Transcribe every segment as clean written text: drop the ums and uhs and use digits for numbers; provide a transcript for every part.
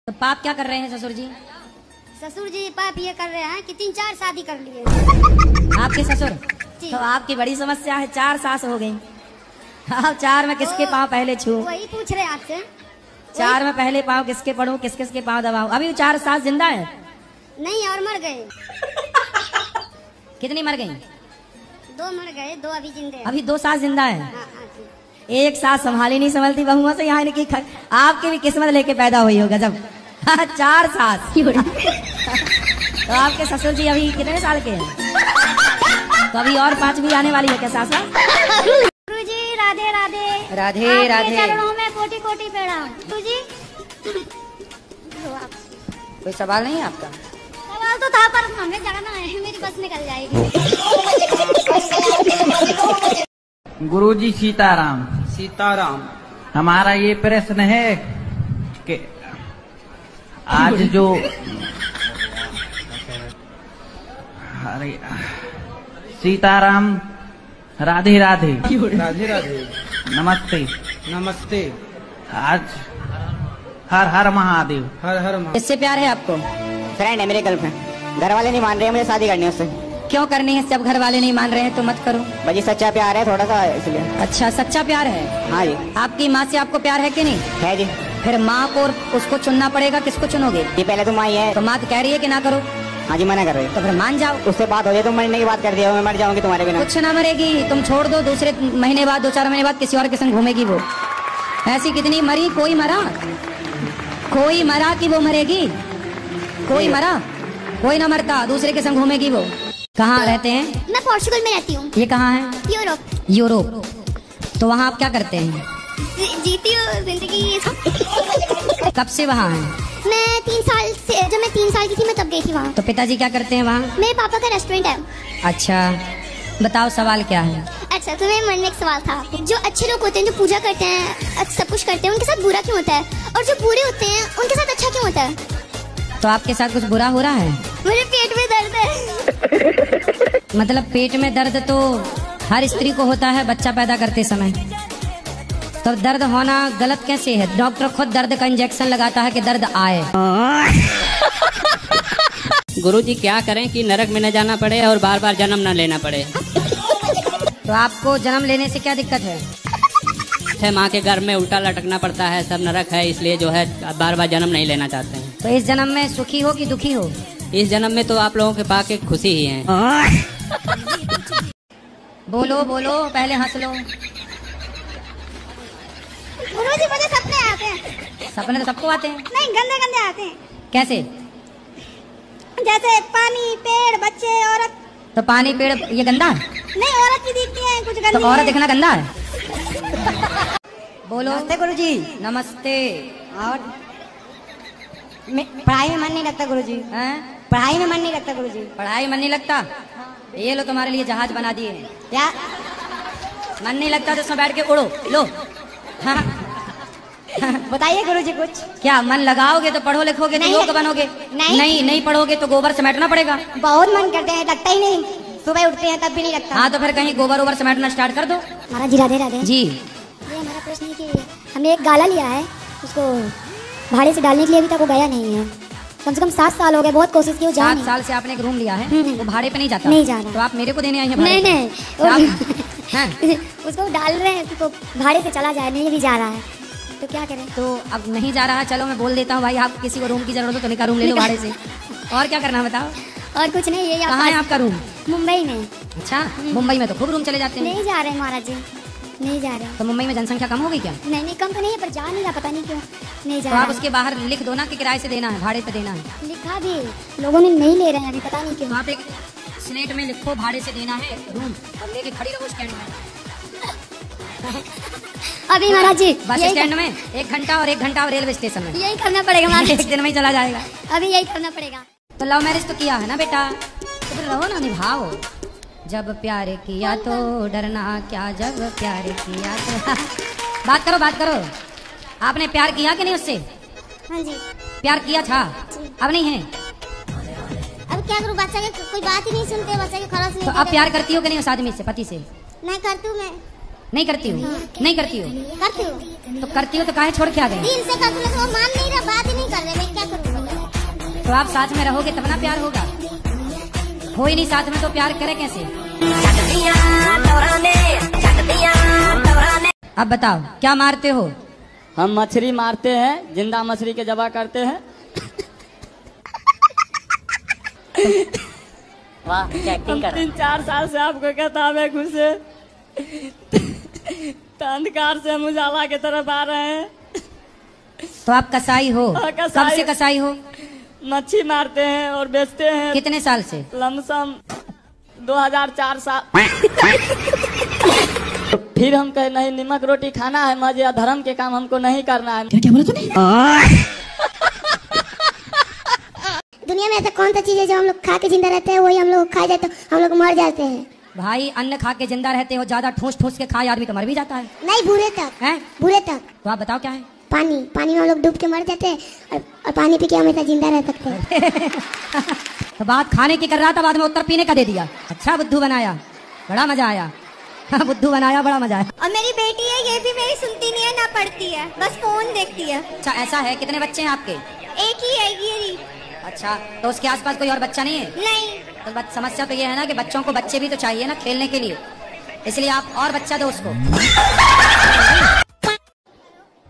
तो पाप क्या कर रहे हैं ससुर जी? ससुर जी पाप ये कर रहे हैं कि 3-4 शादी कर लिए। आपके ससुर? तो आपकी बड़ी समस्या है, 4 सास हो गई। आप 4 में किसके पाँव पहले छू? वही पूछ रहे आपसे। 4 में पहले पाँव किसके पढ़ूं, किस किस के पाँव दबाऊं? अभी 4 सास जिंदा है? नहीं, और मर गए। कितनी मर गई? 2 मर गए, 2 अभी जिंदे हैं। अभी 2 सास जिंदा है। हाँ, एक सास संभाली नहीं संभलती बहुओं से, यहाँ इनकी आपकी भी किस्मत लेके पैदा हुई होगा जब 4 सास। तो आपके ससुर जी अभी कितने साल के हैं? तो अभी और 5 भी आने वाली है क्या सासा? गुरु जी राधे राधे। राधे राधे। चरणों में कोटि कोटि प्रणाम। गुरु जी कोई सवाल नहीं है आपका? सवाल तो था पर हमें जाना है, मेरी बस निकल जाएगी। गुरुजी सीताराम। सीताराम। हमारा ये प्रश्न है कि आज जो अरे सीताराम राधे राधे। राधे राधे। नमस्ते। नमस्ते। आज हर हर महादेव। हर हर महादेव। किससे प्यार है आपको? फ्रेंड है, मेरे गर्लफ्रेंड। घर वाले नहीं मान रहे, मुझे शादी करनी है उससे। क्यों करनी है? जब घर वाले नहीं मान रहे हैं तो मत करो। भाई सच्चा प्यार है थोड़ा सा, इसलिए। अच्छा, सच्चा प्यार है? हाँ जी। आपकी माँ से आपको प्यार है कि नहीं? है जी। फिर माँ को और उसको चुनना पड़ेगा, किसको चुनोगे? ये पहले तो माँ ही है। तो माँ तो कह रही है कि ना करो। हाँ जी, मना कर रही है। तो फिर मान जाओ। उससे बात हो जाए, तुम मरने की बात कर दिया, मैं मर जाऊंगी तुम्हारे बिना। कुछ ना मरेगी, तुम छोड़ दो, दूसरे महीने बाद 2-4 महीने बाद किसी और के संग घूमेगी वो। ऐसी कितनी मरी, कोई मरा? कोई मरा कि वो मरेगी? कोई मरा? कोई ना मरता, दूसरे के संग घूमेगी वो। कहाँ रहते हैं? मैं पोर्चुगल में रहती हूँ। ये कहाँ है? यूरोप। यूरोप। तो वहाँ आप क्या करते हैं? जीती हूँ जिंदगी। कब से वहाँ हैं? मैं 3 साल से, जब मैं 3 साल की थी मैं तब गई थी वहाँ। तो पिताजी क्या करते हैं वहाँ? मेरे पापा का रेस्टोरेंट है। अच्छा, बताओ सवाल क्या है? अच्छा, तो मेरे मन में एक सवाल था, जो अच्छे लोग होते हैं, जो पूजा करते हैं, सब कुछ करते हैं, उनके साथ बुरा क्यों होता है? और जो बुरे होते हैं उनके साथ अच्छा क्यों होता है? तो आपके साथ कुछ बुरा हो रहा है? मेरे पेट में दर्द है। मतलब पेट में दर्द तो हर स्त्री को होता है बच्चा पैदा करते समय। तो दर्द होना गलत कैसे है? डॉक्टर खुद दर्द का इंजेक्शन लगाता है कि दर्द आए। गुरुजी क्या करें कि नरक में न जाना पड़े और बार बार जन्म न लेना पड़े। तो आपको जन्म लेने से क्या दिक्कत है? माँ के घर में उल्टा लटकना पड़ता है, सब नरक है, इसलिए जो है बार बार जन्म नहीं लेना चाहते हैं। तो इस जन्म में सुखी हो कि दुखी हो? इस जन्म में तो आप लोगों के पास एक खुशी ही है। बोलो बोलो, पहले हंस लो। गुरुजी मुझे सपने आते हैं। सपने तो सबको आते हैं। नहीं, गंदे गंदे आते हैं। कैसे? जैसे पानी, पेड़, बच्चे, औरत। तो पानी पेड़ ये गंदा है? नहीं, औरत भी दिखती है कुछ गंदी। तो औरत दिखना गंदा है? बोलो। नमस्ते गुरुजी। नमस्ते। और पढ़ाई में मन नहीं लगता गुरुजी। हैं? पढ़ाई में मन नहीं लगता गुरुजी। पढ़ाई मन नहीं लगता? ये लो तुम्हारे लिए जहाज बना दिए हैं। क्या मन नहीं लगता तो उसमें बैठ के उड़ो, लो। हाँ। बताइए गुरुजी कुछ। क्या मन लगाओगे तो पढ़ो लिखोगे तो योग बनोगे? नहीं पढ़ोगे तो गोबर समेटना पड़ेगा। बहुत मन करते हैं, लगता ही नहीं। सुबह उठते हैं तब भी नहीं लगता। हाँ, तो फिर कहीं गोबर ओबर समेटना स्टार्ट कर दो। महाराज जी राधे राधे। जी, ये हमारा प्रश्न है कि हमने एक गाला लिया है, उसको भाड़े से डालने के लिए अभी तक वो गया नहीं है। कम से कम 7 साल हो गए, बहुत कोशिश की, वो जा 7 नहीं। साल से आपने एक रूम लिया है, वो भाड़े पे नहीं जाता? नहीं जा रहा। तो आप मेरे को देने आई हैं भाड़े? नहीं हैं? उसको डाल रहे हैं तो भाड़े से चला जाए, नहीं भी जा रहा है, तो क्या करें? तो अब नहीं जा रहा, चलो मैं बोल देता हूँ भाई, आप किसी को रूम की जरूरत हो तो निका रूम ले लो भाड़े से। और क्या करना है बताओ? और कुछ नहीं, यही कहाँ है आपका रूम? मुंबई में। अच्छा, मुंबई में तो खूब रूम चले जाते हैं। नहीं जा रहे महाराज जी, नहीं जा रहे। तो मुंबई में जनसंख्या कम हो गई क्या? नहीं, कम तो नहीं है, पर जा नहीं रहा, पता नहीं क्यों नहीं जा तो रहा। आप उसके बाहर लिख दो ना कि किराए से देना है, भाड़े पे देना है। लिखा भी, लोगों ने नहीं ले रहे हैं अभी, पता नहीं क्यों। तो आप एक स्लेट में लिखो भाड़े से देना है रूम, और लेके खड़ी रहो स्टैंड में। अभी महाराज जी बस स्टैंड में 1 घंटा और 1 घंटा और रेलवे स्टेशन में। यही करना पड़ेगा महाराज। एक दिन में ही चला जाएगा। अभी यही करना पड़ेगा। तो लव मैरिज तो किया है ना बेटा, तो फिर रहो ना, निभाओ। जब प्यार किया तो डरना क्या, जब प्यार किया तो बात करो, बात करो। आपने प्यार किया कि नहीं उससे? हाँ जी। प्यार किया था, अब नहीं है? अब क्या करूँ, बच्चा के कोई बात ही नहीं सुनते, बच्चा के खलास नहीं। तो अब प्यार करती हो कि नहीं उस आदमी से, पति से? नहीं करती हूँ मैं। नहीं करती हूँ? नहीं करती हूँ? करती हूँ। तो करती हो तो काहे छोड़ के आ गए? दिल से करती हूँ, वो मान नहीं रहा, बात ही नहीं कर रहे। मैं क्या तो आप साथ में रहोगे तब ना प्यार होगा। हो ही नहीं साथ में तो प्यार करे कैसे? अब बताओ क्या मारते हो? हम मछली मारते हैं, जिंदा मछली के जबा करते हैं। वाह क्या एक्टिंग कर रहा है। 3-4 साल से आपको कहता है घुसे तो अंधकार से हम उजाला की तरफ आ रहे हैं। तो आप कसाई हो? कसाई। कब से कसाई हो? मच्छी मारते हैं और बेचते हैं। कितने साल से? लमसम 2004 साल। तो फिर हम कहे नहीं, नमक रोटी खाना है, मजे धर्म के काम हमको नहीं करना है। क्या बोला तूने? दुनिया में ऐसा कौन सा चीज है जो हम लोग खा के जिंदा रहते हैं, वही हम लोग खा जाए तो हम लोग मर जाते हैं। भाई अन्न खा के जिंदा रहते हो, ज्यादा ठूस ठूस के खाए आदमी तो मर भी जाता है। नहीं, बुरे तक हैं? बुरे तक। तो आप बताओ क्या है? पानी में हम लोग डूब के मर जाते हैं और पानी पी के हमेशा जिंदा रह सकते हैं। तो बात खाने की कर रहा था, बाद में उत्तर पीने का दे दिया। अच्छा बुद्धू बनाया, बड़ा मजा आया। बुद्धू बनाया, बड़ा मजा आया। और मेरी बेटी है, ये भी मेरी सुनती नहीं है ना पढ़ती है, बस फोन देखती है। अच्छा ऐसा है। कितने बच्चे हैं आपके? एक ही है ये। अच्छा तो उसके आसपास कोई और बच्चा नहीं है? नहीं। तो समस्या तो ये है ना कि बच्चों को बच्चे भी तो चाहिए ना खेलने के लिए, इसलिए आप और बच्चा दो उसको।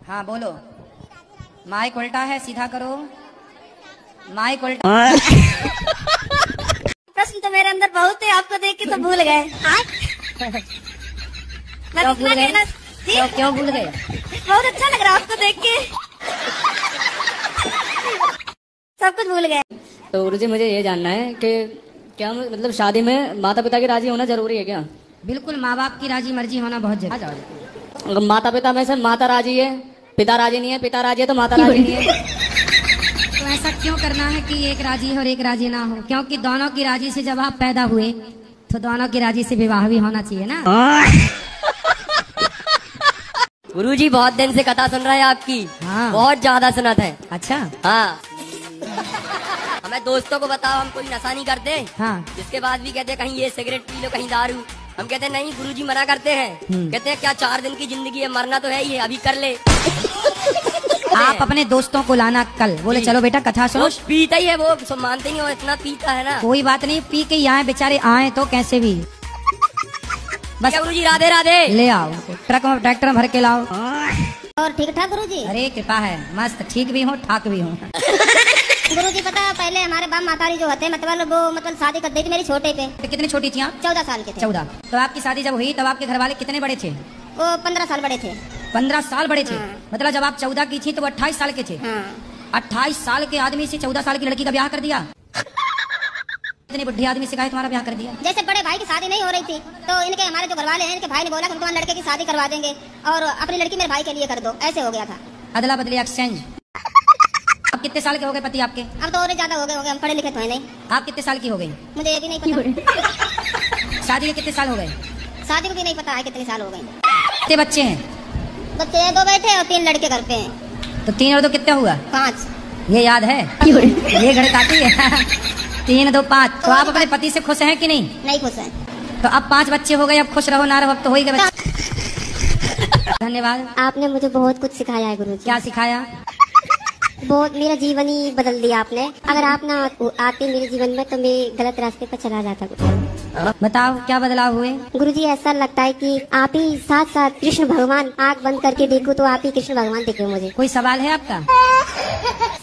हाँ बोलो। माइक उल्टा है, सीधा करो। माइक उल्टा। प्रश्न तो मेरे अंदर बहुत है, आपको देख के तो भूल गए। क्यों भूल गए? क्यों भूल गए? बहुत अच्छा लग रहा है आपको देख के, सब कुछ भूल गए। तो गुरुजी मुझे ये जानना है कि क्या मतलब शादी में माता पिता की राजी होना जरूरी है क्या? बिल्कुल, माँ बाप की राजी मर्जी होना बहुत जरूरी है। अगर माता पिता में से माता राजी है, पिता राजी नहीं है, पिता राजी है तो माता राजी नहीं है। तो ऐसा क्यों करना है कि एक राजी हो और एक राजी ना हो? क्योंकि दोनों की राजी से जब आप पैदा हुए तो दोनों की राजी से विवाह भी होना चाहिए ना। गुरुजी बहुत दिन से कथा सुन रहे हैं आपकी। हाँ। बहुत ज्यादा सुनत है। अच्छा। हाँ। हमें दोस्तों को बताओ हम कोई नशा नहीं करते। हाँ। जिसके बाद भी कहते हैं कहीं ये सिगरेट पी लो, कहीं दारू। हम कहते हैं नहीं, गुरुजी मना करते हैं। कहते हैं क्या 4 दिन की जिंदगी है, मरना तो है ही है, अभी कर ले। आप अपने दोस्तों को लाना कल, बोले चलो बेटा कथा सुनो। वो पीता ही है, वो मानते नहीं हो, इतना पीता है ना। कोई बात नहीं, पी के ही आए बेचारे, आए तो कैसे भी। बस गुरुजी राधे राधे। ले आओ, ट्रक में ट्रैक्टर में भर के लाओ। और ठीक ठाक गुरुजी? अरे कृपा है, मस्त, ठीक भी हूँ ठाक भी हूँ। गुरुजी पता है पहले हमारे बाप मातारी जो होते मतलब शादी कर दी थी मेरी छोटे पे। तो कितनी छोटी थी आप? 14 साल के थे। 14। तो आपकी शादी जब हुई तब आपके घर वाले कितने बड़े थे? वो 15 साल बड़े थे। 15 साल बड़े थे। हाँ। मतलब जब आप 14 की थी तो वो 28 साल के थे। हाँ। 28 साल के आदमी से 14 साल की लड़की का ब्याह कर दिया। इतने बुढ़े आदमी से कहा तुम्हारा ब्याह कर दिया। जैसे बड़े भाई की शादी नहीं हो रही थी तो इनके हमारे जो घरवाले हैं, इनके भाई ने बोला कि तुम्हारे लड़के की शादी करवा देंगे और अपनी लड़की मेरे भाई के लिए कर दो। ऐसे हो गया था, अदला बदली एक्सचेंज। आप कितने साल के हो गए पति आपके? अब तो और ज्यादा हो गए, हम पढ़े लिखे तो है नहीं। आप कितने साल की हो गई? मुझे ये भी नहीं पता। शादी के कितने साल हो गए? शादी को भी नहीं पता है कितने साल हो गए। कितने बच्चे हैं? बच्चे 2 बैठे और 3 लड़के घर पे हैं। तो 3 और 2 कितने हुआ? 5। ये याद है? ये गणित है। 3, 2, 5। तो आप अपने पति से खुश हैं कि नहीं? नहीं खुश है। तो अब 5 बच्चे हो गए, अब खुश रहो ना रहो, अब तो हो ही गए। धन्यवाद। आपने मुझे बहुत कुछ सिखाया है गुरुजी। क्या सिखाया? बहुत, मेरा जीवन ही बदल दिया आपने। अगर आप ना आते मेरे जीवन में तो मैं गलत रास्ते पर चला जाता। बताओ क्या बदलाव हुए? गुरुजी ऐसा लगता है कि आप ही साथ साथ कृष्ण भगवान, आँख बंद करके देखो तो आप ही कृष्ण भगवान दिखे मुझे। कोई सवाल है आपका?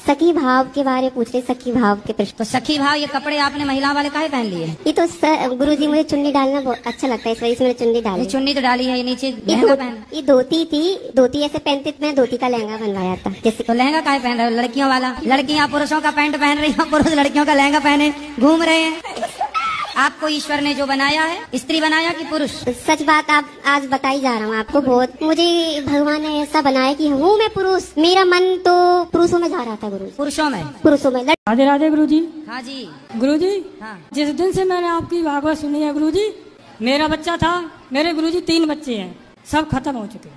सखी भाव के बारे पूछ रहे, सखी भाव के प्रश्न। तो सखी भाव, ये कपड़े आपने महिला वाले काहे पहन लिए? ये तो गुरुजी मुझे चुन्नी डालना बहुत अच्छा लगता है, इस वजह से मैंने चुन्नी डाली। ये चुन्नी तो डाली है, ये नीचे लहंगा पहन। ये धोती थी, धोती ऐसे पहनते थे, मैं धोती का लहंगा बनवाया था। जैसे तो लहंगा काहे पहन रहे हो? लड़कियों वाला। लड़कियां पुरुषों का पैंट पहन रही हैं, पुरुष लड़कियों का लहंगा पहने घूम रहे हैं। आपको ईश्वर ने जो बनाया है, स्त्री बनाया कि पुरुष? सच बात आप आज बताई जा रहा हूँ आपको। बहुत मुझे भगवान ने ऐसा बनाया कि हूँ मैं पुरुष, मेरा मन तो पुरुषों में जा रहा था। गुरु पुरुषों में? पुरुषों में। राधे राधे गुरुजी। हाँ जी। गुरुजी, हाँ। जिस दिन से मैंने आपकी भागवत सुनी है गुरुजी, मेरा बच्चा था, मेरे गुरुजी 3 बच्चे हैं, सब खत्म हो चुके।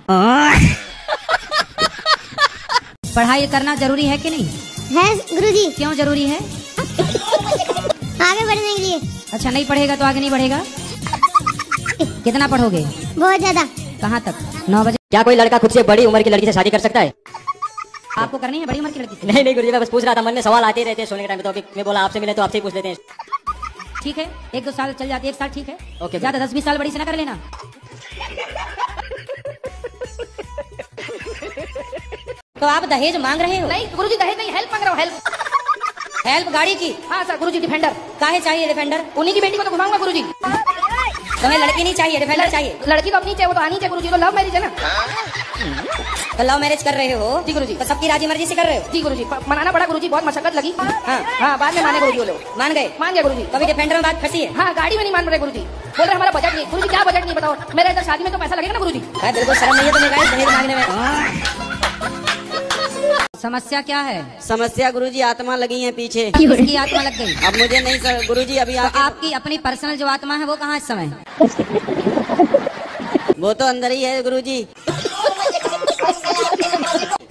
पढ़ाई करना जरूरी है कि नहीं है गुरुजी? क्यों जरूरी है? आगे बढ़ने के लिए। अच्छा, नहीं पढ़ेगा तो आगे नहीं बढ़ेगा? कितना पढ़ोगे? बहुत ज्यादा। कहाँ तक? 9 बजे। क्या कोई लड़का खुद से बड़ी उम्र की लड़की से शादी कर सकता है? आपको करनी है बड़ी उम्र की लड़की से? नहीं नहीं गुरुजी, मैं बस पूछ रहा था, मन में सवाल आते ही रहते हैं सोने के टाइम पे, तो अभी मैं बोला आपसे मिले तो आपसे ही पूछ लेते हैं। ठीक है, 1-2 साल चल जाती है, 1 साल ठीक है। ओके, ज्यादा 10-20 साल बड़ी से ना कर लेना। तो आप दहेज मांग रहे हो? नहीं गुरुजी दहेज नहीं, हेल्प मांग रहा हूँ, हेल्प। हेल्प गाड़ी की? हाँ सर गुरुजी, डिफेंडर। काहे चाहिए डिफेंडर? उन्हीं की बेटी को तो घुमाऊंगा गुरुजी। तुम्हें लड़की नहीं चाहिए, डिफेंडर चाहिए? लड़की तो अपनी चाहिए, वो तो आनी चाहिए गुरुजी, तो लव मैरिज है ना। तो लव मैरिज कर रहे हो? जी गुरुजी। तो सबकी राजी मर्जी से कर रहे हो? जी गुरुजी, मनाना पड़ा गुरुजी, बहुत मशक्कत लगी। हाँ बाद में माने गुरुजी, वो लोग मान गए? मान गए गुरुजी। कभी डिफेंडर में बात फंसी है? हाँ गाड़ी में नहीं मान रहे गुरुजी, बोल रहे हमारा बजट नहीं। गुरुजी क्या बजट नहीं बताओ, मेरे इधर शादी में तो पैसा लगेगा ना गुरुजी। बिल्कुल शर्म नहीं है तुम्हें गाइस दहेज मांगने में? समस्या क्या है? समस्या गुरुजी आत्मा लगी है पीछे। किसकी आत्मा लग गई? अब मुझे नहीं सर गुरुजी, अभी तो आपकी अपनी पर्सनल जो आत्मा है वो कहाँ इस समय? वो तो अंदर ही है गुरुजी।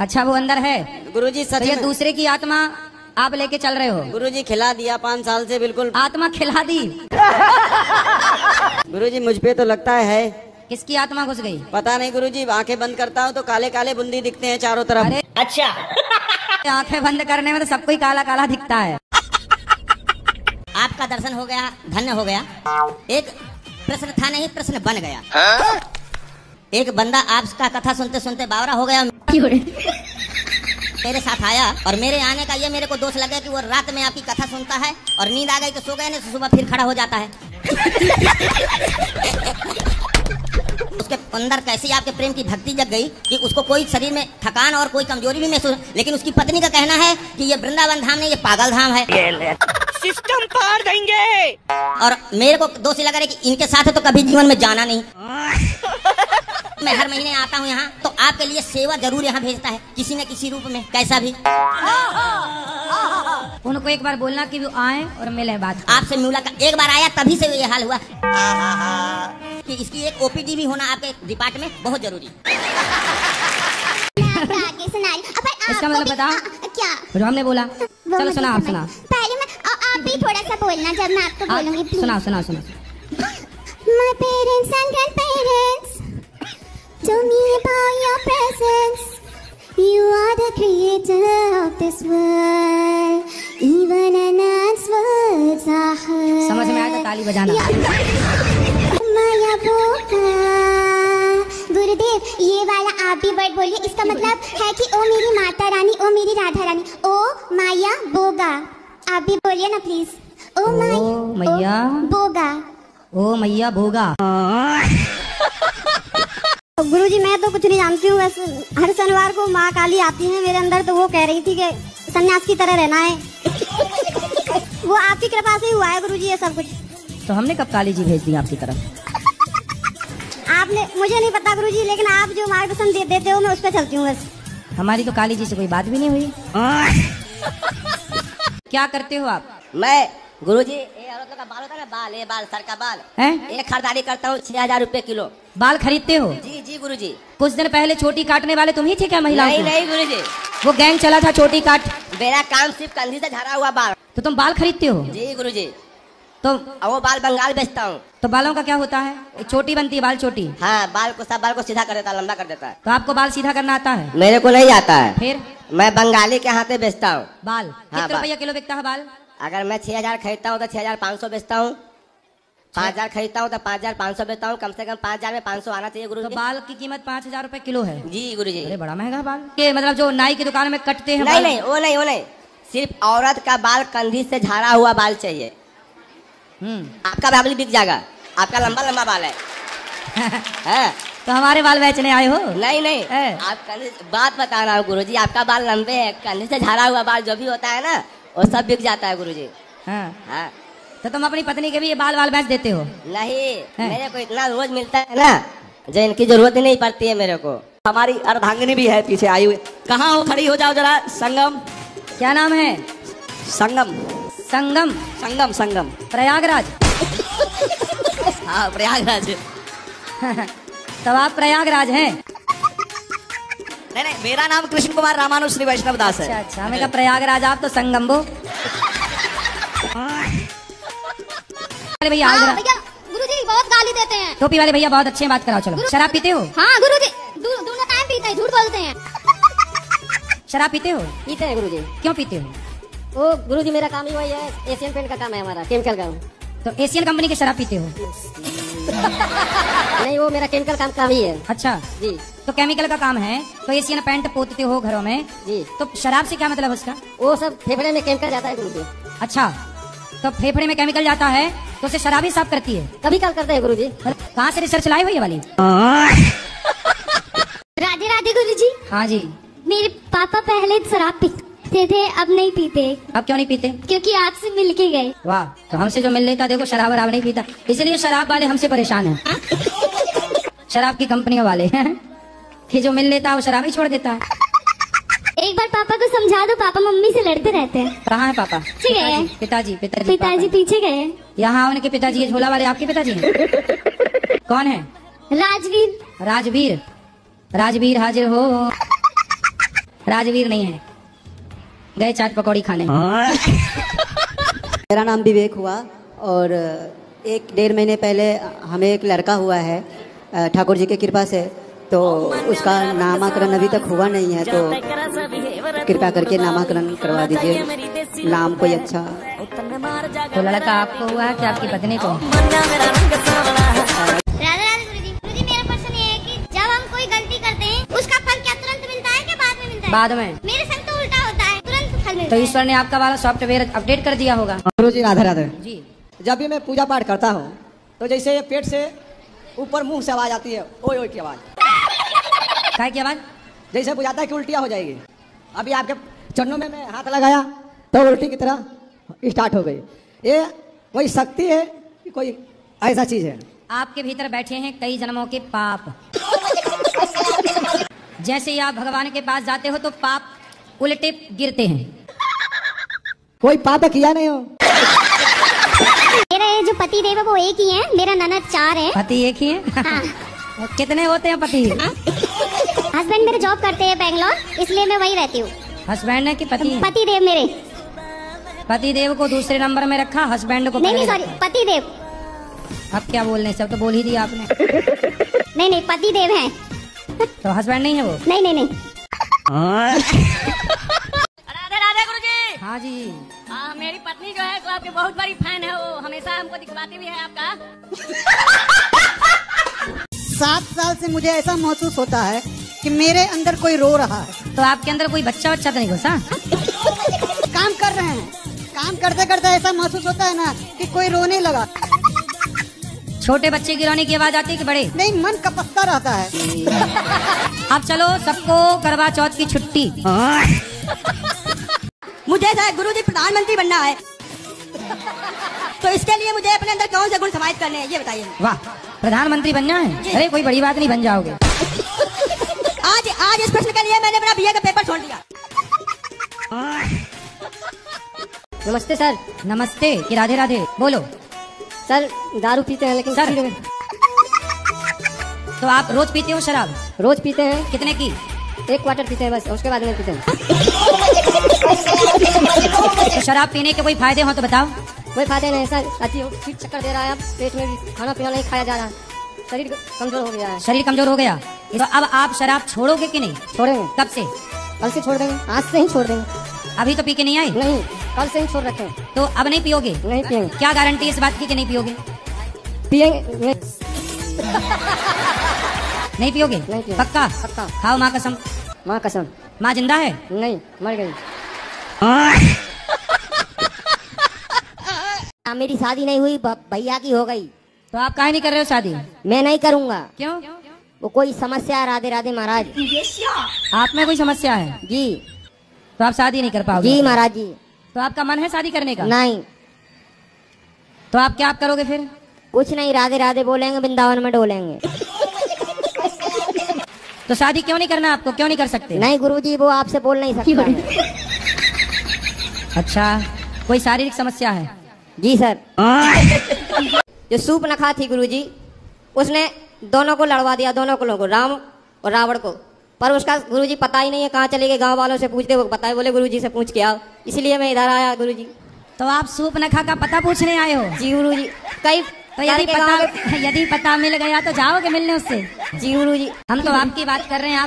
अच्छा वो अंदर है गुरुजी, तो सच ये में दूसरे की आत्मा आप लेके चल रहे हो? गुरुजी खिला दिया 5 साल से, बिल्कुल आत्मा खिला दी? गुरुजी मुझ पे तो लगता है। किसकी आत्मा घुस गई? पता नहीं गुरुजी, आंखें बंद करता हूँ तो काले काले बूंदी दिखते हैं चारों तरफ। अरे अच्छा। आंखें बंद करने में तो सबको ही काला काला दिखता है। आपका दर्शन हो गया, धन्य हो गया। एक प्रश्न था नहीं, प्रश्न बन गया। एक बंदा आपका कथा सुनते सुनते बावरा हो गया, मेरे साथ आया, और मेरे आने का ये मेरे को दोष लगा कि वो रात में आपकी कथा सुनता है और नींद आ गई तो सो गए, नहीं तो सुबह फिर खड़ा हो जाता है। उसके अंदर कैसी आपके प्रेम की भक्ति जग गई कि उसको कोई शरीर में थकान और कोई कमजोरी भी महसूस, लेकिन उसकी पत्नी का कहना है कि ये वृंदावन धाम नहीं, ये पागल धाम है। सिस्टम पार देंगे। और मेरे को दोषी लगा रहा है कि इनके साथ तो कभी जीवन में जाना नहीं। मैं हर महीने आता हूँ यहाँ, तो आपके लिए सेवा जरूर यहाँ भेजता है, किसी न किसी रूप में, कैसा भी। उनको एक बार बोलना कि वो आए और मिले बात। आपसे मुलाकात एक बार आया, तभी से ये हाल हुआ कि इसकी एक ओपीडी भी होना आपके डिपार्टमेंट बहुत जरूरी। इसका मतलब बता क्या जो हमने बोला। चलो सुना, आप सुना। पहले मैं आप भी थोड़ा सा बोलना, जब मैं आपको बोलूंगी प्लीज। सुना सुना सुना। My parents and grandparents told me about your presence. You are the creator of this world. Even an ant's words are heard. समझ में आया तो ताली बजाना। माया बोगा गुरुदेव, ये वाला आप भी वर्ड बोलिए। इसका मतलब है कि ओ मेरी माता रानी, ओ मेरी राधा रानी, ओ माया बोगा। आप भी बोलिए ना प्लीज। ओ मैया बोगा, ओ मैया भोगा। गुरुजी मैं तो कुछ नहीं जानती हूँ, बस हर शनिवार को माँ काली आती है मेरे अंदर, तो वो कह रही थी कि सन्यास की तरह रहना है। वो आपकी कृपा से ही हुआ है गुरुजी ये सब कुछ। तो हमने कब काली जी भेज दी आपकी तरफ? आपने, मुझे नहीं पता गुरुजी, लेकिन आप जो मार्गदर्शन देते हो मैं उस पर चलती हूँ बस। हमारी तो काली जी से कोई बात भी नहीं हुई। क्या करते हो आप? मैं गुरुजी, ये औरतों का बाल होता है ना, बाल, ये बाल, सर का बाल हैं? ये खरीदारी करता हूँ 6000 रुपए किलो। बाल खरीदते हो? जी जी गुरुजी। कुछ दिन पहले चोटी काटने वाले तुम ही थे क्या महिलाओं नहीं को? नहीं गुरुजी, वो गैंग चला था चोटी काट। मेरा काम सिर्फ कंधी से झड़ा हुआ बाल। तो तुम बाल खरीदते हो? जी गुरुजी। तो और वो बाल बंगाल बेचता हूँ। तो बालों का क्या होता है? एक चोटी बनती है, बाल चोटी। हाँ, बाल को, सब बाल को सीधा कर देता है, लंबा कर देता है। तो आपको बाल सीधा करना आता है? मेरे को नहीं आता है। फिर मैं बंगाली के हाथे बेचता हूँ बाल। कितने बाल। रुपया किलो बिकता है बाल? अगर मैं 6000 खरीदता हूँ तो 6500 बेचता हूँ। 5000 खरीदता हूँ तो 5500 बेचता हूँ। कम से कम 5000 में 500 आना चाहिए गुरु। तो बाल की कीमत 5000 रुपए किलो है? जी गुरुजी। अरे बड़ा महंगा बाल। ये मतलब जो नाई की दुकान में कटते हैं नहीं बाल? नहीं, वो नहीं, वो नहीं, सिर्फ औरत का बाल कंधी से झाड़ा हुआ बाल चाहिए। आपका बाल बिक जाएगा, आपका लंबा लंबा बाल है। है? तो हमारे बाल बेचने आए हो? नहीं नहीं, आप कंधी, बात बता रहा हूँ गुरुजी, आपका बाल लंबे है, कंधी से झाड़ा हुआ बाल जो भी होता है ना, वो सब बिक जाता है गुरुजी। हाँ। हाँ। तो तुम अपनी पत्नी के भी ये बाल बेच देते हो? नहीं, मेरे को इतना रोज मिलता है ना, जो इनकी जरूरत ही नहीं पड़ती है मेरे को। हमारी अर्धांगिनी भी है पीछे आई हुई। कहाँ हो, खड़ी हो जाओ जरा। संगम। क्या नाम है? संगम। संगम? संगम संगम। प्रयागराज? हाँ प्रयागराज। तब आप प्रयागराज हैं? नहीं नहीं, मेरा नाम कृष्ण कुमार रामानुज श्री वैष्णव दास है। अच्छा अच्छा, मैं कहा प्रयागराज, आप तो संगम। वो भैया गुरुजी बहुत गाली देते हैं। टोपी वाले भैया बहुत अच्छे हैं, बात कराओ। चलो, शराब पीते हो? हाँ गुरुजी, दोनों टाइम पीते हैं, झूठ बोलते हैं। शराब पीते हो? पीते हैं गुरुजी। क्यों पीते हो? वो गुरुजी मेरा काम ही वही है, एशियन पेंट का काम है हमारा, केमिकल का। तो एशियन कंपनी की शराब पीते हो? नहीं, वो मेरा केमिकल काम ही है। अच्छा जी। तो केमिकल का काम है तो एशियन पेंट पोतते हो घरों में जी। तो शराब से क्या मतलब उसका? वो सब फेफड़े में केमिकल जाता है गुरुजी। अच्छा, तो फेफड़े में केमिकल जाता है तो उसे शराब ही साफ करती है? कभी काल करते हैं गुरुजी। कहाँ से रिसर्च लाई हो ये वाली? राधे राधे गुरुजी। हाँ जी। मेरे पापा पहले शराब पीते थे, अब नहीं पीते। अब क्यों नहीं पीते? क्योंकि आपसे मिलके गए। वाह, तो हमसे जो मिल लेता देखो शराब वराब नहीं पीता, इसलिए शराब वाले हमसे परेशान हैं। शराब की कंपनियों वाले कि जो मिल लेता है वो शराब ही छोड़ देता है। एक बार पापा को समझा दो, पापा मम्मी से लड़ते रहते हैं। कहाँ है पापा? पीछे गए हैं। पिताजी पिताजी पीछे गए हैं। यहाँ उनके पिताजी, ये झोला वाले आपके पिताजी हैं? कौन है? राजवीर। राजवीर? राजवीर हाजिर हो? राजवीर नहीं है, गए चाट पकौड़ी खाने। मेरा नाम विवेक हुआ और 1-1.5 महीने पहले हमें एक लड़का हुआ है ठाकुर जी की कृपा से, तो उसका नामकरण अभी तक हुआ नहीं है, तो कृपा करके नामकरण करवा दीजिए, नाम कोई अच्छा। तो लड़का आपको हुआ है कि आपकी पत्नी को? राधे राधे गुरुजी। गुरुजी मेरा प्रश्न ये है कि जब हम कोई गलती करते हैं उसका फल क्या तुरंत मिलता है कि बाद में मिलता है? बाद में। मेरे संग तो उल्टा होता है, तुरंत फल मिलता तो है। ईश्वर ने आपका वाला सॉफ्टवेयर अपडेट कर दिया होगा। गुरुजी राधे राधे जी। जब भी मैं पूजा पाठ करता हूँ तो जैसे पेट से ऊपर मुंह से आवाज आती है, ओए ओए की आवाज। काय की आवाज? जैसे बुझाता है कि उल्टियाँ हो जाएगी। अभी आपके चरणों में मैं हाथ लगाया तो उल्टी की तरह स्टार्ट हो गई। ये कोई शक्ति है कि कोई ऐसा चीज है? आपके भीतर बैठे हैं कई जन्मों के पाप। जैसे ही आप भगवान के पास जाते हो तो पाप उल्टे गिरते हैं। कोई पाप किया नहीं हो। मेरा ये जो पति देव है वो एक ही है, मेरा ननद 4 है। पति एक ही है? हाँ। कितने होते हैं पति? हस्बैंड मेरे जॉब करते हैं बेंगलोर, इसलिए मैं वही रहती हूँ। हस्बैंड है कि पति है? पति देव मेरे। पति देव को दूसरे नंबर में रखा, हस्बैंड को नहीं पहले सॉरी, रखा। पति देव। अब क्या बोलने, सब तो बोल ही दिया आपने। नहीं पति देव है। तो हस्बैंड नहीं है वो? नहीं। राधे राधे गुरुजी। हाँ जी। मेरी पत्नी जो है तो आपकी बहुत बड़ी फैन है, वो हमेशा हमको दिखलाती भी है आपका। 7 साल से मुझे ऐसा महसूस होता है कि मेरे अंदर कोई रो रहा है। तो आपके अंदर कोई बच्चा तो नहीं घुसा? काम कर रहे हैं, काम करते करते ऐसा महसूस होता है ना कि कोई रोने लगा। छोटे बच्चे की रोने की आवाज आती है कि बड़े? नहीं, मन कपकता रहता है। अब चलो सबको करवा चौथ की छुट्टी। मुझे गुरुजी प्रधानमंत्री बनना है, तो इसके लिए मुझे अपने अंदर कौन से गुण समाहित करने हैं ये बताइए। वाह, प्रधानमंत्री बनना है? अरे कोई बड़ी बात नहीं, बन जाओगे। आज इस प्रश्न के लिए मैंने अपना बीए का पेपर छोड़ दिया। नमस्ते सर। नमस्ते कि राधे राधे? बोलो सर। दारू पीते हैं लेकिन सर। तो आप रोज पीते हो शराब? रोज पीते हैं। कितने की? 1 क्वार्टर पीते हैं बस, उसके बाद नहीं पीते हैं। तो शराब पीने के कोई फायदे हो तो बताओ। कोई फायदे नहीं सर, अच्छी फिर चक्कर दे रहा है, अब पेट में भी खाना पीना नहीं खाया जा रहा है, शरीर कमजोर हो गया है। शरीर कमजोर हो गया, तो अब आप शराब छोड़ोगे कि नहीं? छोड़ेंगे। कब से? कल से छोड़ देंगे, आज से ही छोड़ देंगे। अभी तो पी के नहीं आए? नहीं, कल से ही छोड़ रखे हैं। तो अब नहीं पियोगे? नहीं पियेंगे। क्या गारंटी इस बात की कि नहीं पियोगे? पियेंगे। नहीं पियोगे? नहीं पियेंगे। पक्का? पक्का। खाओ माँ कसम। माँ कसम। माँ जिंदा है? नहीं, मर गई। मेरी शादी नहीं हुई, भैया की हो गई। तो आप काहे नहीं कर रहे हो शादी? मैं नहीं करूँगा। क्यों? वो कोई समस्या है। राधे राधे महाराज। आप में कोई समस्या है? जी। तो आप शादी नहीं कर पाओगे? जी महाराज जी। तो आपका मन है शादी करने का? नहीं। तो आप क्या करोगे फिर? कुछ नहीं, राधे राधे बोलेंगे, वृंदावन में डोलेंगे। तो शादी क्यों नहीं करना आपको? क्यों नहीं कर सकते? नहीं गुरुजी, वो आपसे बोल नहीं सकता है। अच्छा, कोई शारीरिक समस्या है? जी सर। जो सूप नखा थी गुरुजी, उसने दोनों को लड़वा दिया, दोनों को लोगों, राम और रावण को। पर उसका गुरुजी पता ही नहीं है कहाँ चले गए। गांव वालों से पूछते, वो बताए, बोले गुरुजी से पूछ के आओ, इसलिए मैं इधर आया गुरुजी। तो आप सूप नखा का पता पूछने आए हो? जी गुरुजी। कई तो यदि पता मिल गया तो जाओगे मिलने उससे? जी गुरुजी। हम तो आपकी बात कर रहे हैं।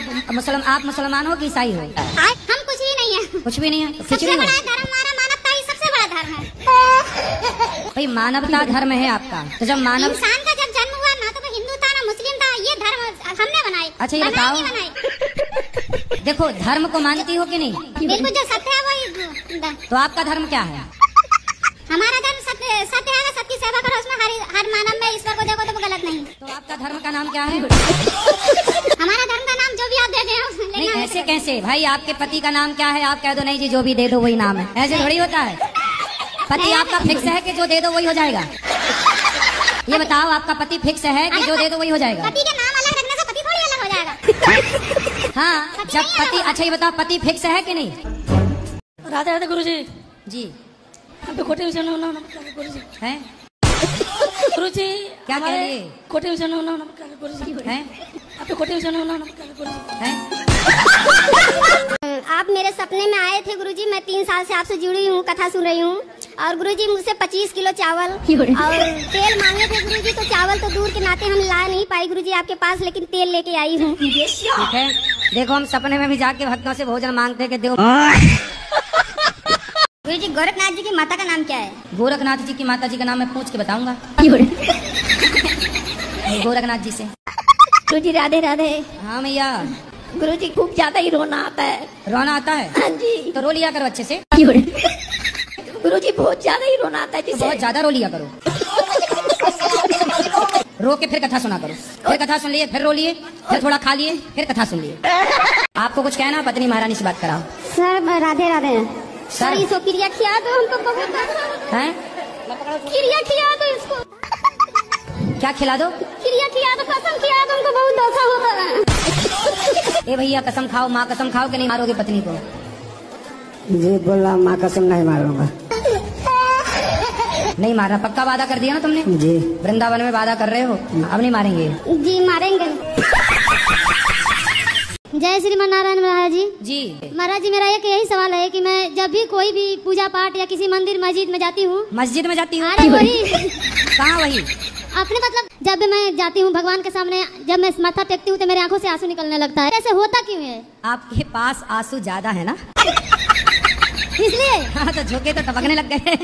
आप मुसलमान हो कि ईसाई हो? हम कुछ नहीं है। कुछ भी नहीं है। सबसे खिचड़ी बड़ा हो। धर्म हमारा मानवता ही सबसे बड़ा धर्म है। भाई मानवता धर्म है आपका, तो जब मानव इंसान का जब जन्म हुआ ना तो वो हिंदू था ना मुस्लिम था, ये धर्म हमने बनाए। अच्छा, ये बताओ, देखो धर्म को मानती हो कि नहीं? बिल्कुल, जो सत्य है वही। तो आपका धर्म क्या है? हमारा धर्म सत्य है, सबकी सेवा करो, उसमें हर मानव में ईश्वर को देखो तो वो गलत नहीं। तो आपका धर्म का नाम क्या है? हमारा धर्म का नाम जो भी आप दे दें नहीं, ऐसे कैसे भाई? आपके पति का नाम क्या है? आप कह दो नहीं जी जो भी दे दो वही नाम है, ऐसे थोड़ी होता है। पति आपका फिक्स है कि जो दे दो वही हो जाएगा? ये बताओ, आपका पति फिक्स है कि जो दे दो वही हो जाएगा? पति के नाम अलग रखने से पति थोड़ी अलग हो जाएगा। हाँ, जब पति, अच्छा ये बताओ पति फिक्स है कि नहीं? राधे राधे गुरुजी जी कोटे गुरुजी है गुरुजी क्या कह रही है? कोटे गुरुजी है कोटे है? आप मेरे सपने में आए थे गुरुजी, मैं 3 साल से आपसे जुड़ी हूँ, कथा सुन रही हूँ। और गुरुजी मुझसे 25 किलो चावल और तेल मांगे थे गुरुजी, तो चावल तो दूर के नाते हम ला नहीं पाई गुरुजी आपके पास, लेकिन तेल लेके आई हूँ। ठीक है, देखो हम सपने में भी जाके भक्तों से भोजन मांगते कि दो। गुरुजी गोरखनाथ जी की माता का नाम क्या है? गोरखनाथ जी की माता जी का नाम मैं पूछ के बताऊंगा गोरखनाथ जी से। गुरुजी राधे राधे। हाँ मैया। गुरुजी खूब ज्यादा ही रोना आता है। रोना आता है? हाँ जी। तो रो लिया करो अच्छे से। गुरुजी बहुत ज्यादा ही रोना आता है। तो बहुत ज्यादा रो लिया करो। रो के फिर कथा सुना करो, फिर कथा सुन लिए, फिर रो लिए, फिर थोड़ा खा लिए, फिर कथा सुन लिए। आपको कुछ कहना? पत्नी महारानी से बात कराओ। सर राधे राधे। सर इसको क्रिया खिया दो, हमको बहुत है। क्रिया खिया दो इसको। क्या खिला दो? क्रिया खिया दो, कसम खिया दो, हमको बहुत धोखा होता है। ए भैया कसम खाओ, माँ कसम खाओ कि नहीं मारोगे पत्नी को? जी बोला, माँ कसम नहीं मारूंगा। नहीं मारना? पक्का वादा कर दिया ना तुमने? जी। वृंदावन में वादा कर रहे हो, अब नहीं मारेंगे? जी मारेंगे। जय श्रीमान नारायण महाराज जी। जी महाराज जी, मेरा एक यही सवाल है कि मैं जब भी कोई भी पूजा पाठ या किसी मंदिर मस्जिद में जाती हूँ। मस्जिद में जाती हूँ? अरे वही। कहाँ वही? अपने मतलब जब भी मैं जाती हूँ भगवान के सामने, जब मैं माथा टेकती हूँ तो मेरी आंखों से आंसू निकलने लगता है। ऐसे होता क्यों है? आपके पास आंसू ज्यादा है ना इसलिए। हाँ, तो झोंके तो टपकने लग गए।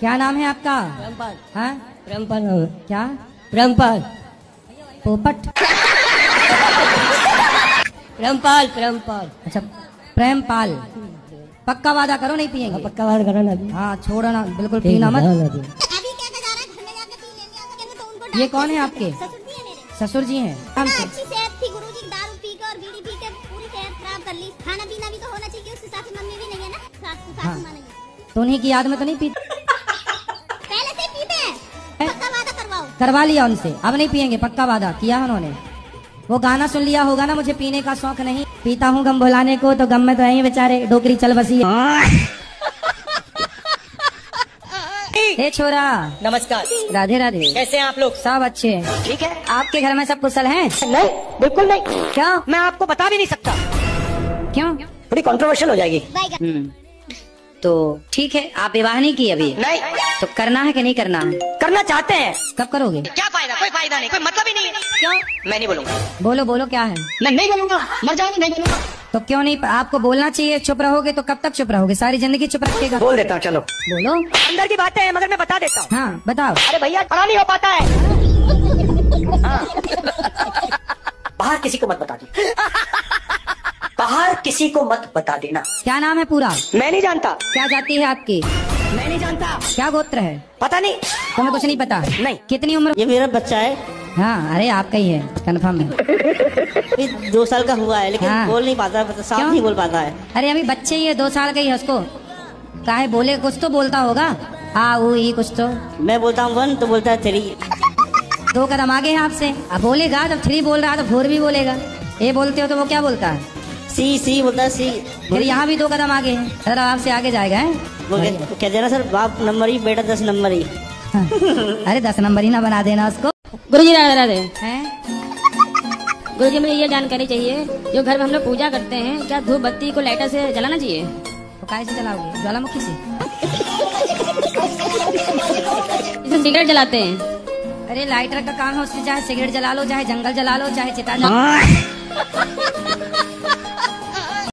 क्या नाम है आपका? प्रेमपाल। हाँ प्रेमपाल। क्या? प्रेमपाल। पोपट। प्रेमपाल। प्रेमपाल। अच्छा प्रेमपाल। पक्का वादा करो नहीं पिएंगे? पक्का वादा करो ना। हाँ छोड़ना बिल्कुल, पीना मत। अभी क्या जा रहा है, घर में जाकर पी लेंगे तो उनको। ये कौन है आपके? ससुर जी है मेरे। ससुर जी हैं। नाम से? अच्छी सेहत थी गुरुजी, दारू पी के और बीड़ी पी के पूरी सेहत खराब कर ली। खाना पीना भी तो होना चाहिए, उसके साथ मम्मी भी नहीं है ना, सासू हाँ। माँ नहीं है। तो उन्हीं की याद में तो नहीं पीते? पहले से पीते हैं, पक्का वादा करवाओ। करवा लिया उनसे, अब नहीं पिएंगे? पक्का वादा किया उन्होंने? वो गाना सुन लिया होगा ना, मुझे पीने का शौक नहीं, पीता हूँ गम भुलाने को, तो गम में तो यही बेचारे डोकरी चल बसी। हे छोरा। नमस्कार। राधे राधे। कैसे हैं आप लोग? सब अच्छे हैं। ठीक है। आपके घर में सब कुशल हैं? नहीं, बिल्कुल नहीं। क्या? मैं आपको बता भी नहीं सकता, क्यों? बड़ी कंट्रोवर्शियल हो जाएगी। तो ठीक है, आप विवाह नहीं की अभी? नहीं। तो करना है कि नहीं करना है? करना चाहते हैं। कब करोगे? क्या फायदा? कोई फायदा नहीं, कोई मतलब ही नहीं है। क्यों? मैं नहीं बोलूंगा। बोलो बोलो क्या है? मैं नहीं बोलूंगा, मर जाऊंगा, नहीं बोलूंगा। तो क्यों नहीं? आपको बोलना चाहिए। चुप रहोगे तो कब तक चुप रहोगे? सारी जिंदगी चुप रखेगा? बोल देता हूँ, चलो। बोलो। अंदर की बातें हैं मगर मैं बता देता हूँ। हाँ बताओ। अरे भैया पढ़ा नहीं हो पाता है। हाँ। बाहर किसी को मत बता दी, बाहर किसी को मत बता देना। क्या नाम है पूरा? मैं नहीं जानता। क्या जाति है आपकी? मैं नहीं जानता। क्या गोत्र है? पता नहीं। तुम्हें कुछ नहीं पता? नहीं। कितनी उम्र? ये मेरा बच्चा है, हाँ अरे आपका ही है, कंफर्म है। अभी 2 साल का हुआ है, लेकिन हाँ। बोल नहीं पाता, साफ क्यों? नहीं बोल पाता है। अरे अभी बच्चे ही है, 2 साल का ही है, उसको काहे बोले? कुछ तो बोलता होगा, आ ऊ ही कुछ तो। मैं बोलता हूँ 1 तो बोलता है 3। 2 कदम आगे है आपसे। अब बोलेगा जब 3 बोल रहा है तो 4 भी बोलेगा। ये बोलते हो तो वो क्या बोलता है? सी बोलता है, सी। फिर यहाँ भी 2 कदम आगे है, सर आपसे आगे जाएगा है? कह देना सर, बाप नंबर ही, बेटा 10 नंबर ही। हाँ। अरे 10 नंबर ही ना बना देना उसको। गुरुजी राधे राधे। हैं? गुरुजी मुझे ये जानकारी चाहिए, जो घर में हम लोग पूजा करते हैं, क्या धूप बत्ती को लाइटर से जलाना चाहिए? तो काहे से जलाओगे? ज्वालामुखी से? इसे सिगरेट जलाते हैं। अरे लाइटर का काम है, उससे चाहे सिगरेट जला लो, चाहे जंगल जला लो, चाहे चिता जला लो।